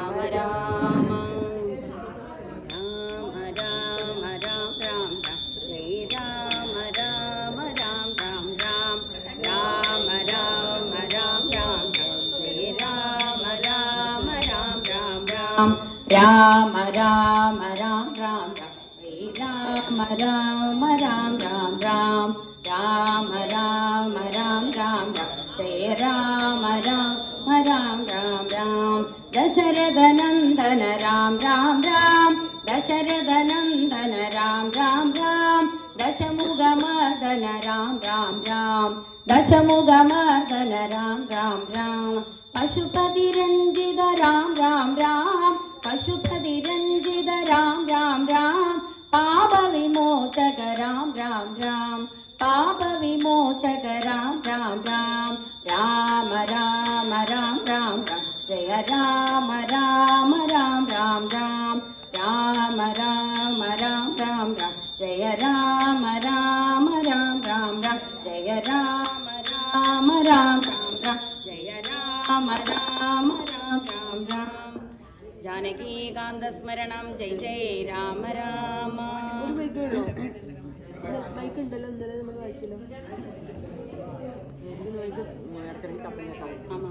രാമ രാമ രാമ രാമ രാം രാം ശ്രീ രാമ രാമ രാം രാം രാം രാമ രാമ രാം രാം ജയ രാമ രാമ രാം രാം രാം ദശരഥ നന്ദന രാം രാം രാം ദശരഥ നന്ദന രാം രാം രാം ദശമുഖമർദന രാം രാം രാം ദശമുഖമർദന രാം രാം രാം പശുപതി രഞ്ജിത രാം രാം രാം പശുപതി രഞ്ജിത രാം രാം രാം പാപവിമോചക രാം രാം രാം പാപവിമോചക രാം രാം രാം രാമ രാമ രാം രാം ജയ രാമ രാമ രാം രാം രാം രാമ രാമ രാം രാം ജയ രാമ രാമ രാം രാം ജയ രാമ രാമ രാം രാം ജയ രാമ രാമ രാം രാം രാം ജാനകീകാന്തസ്മരണം ജയ ജയ രാമ രാമ. ആമാ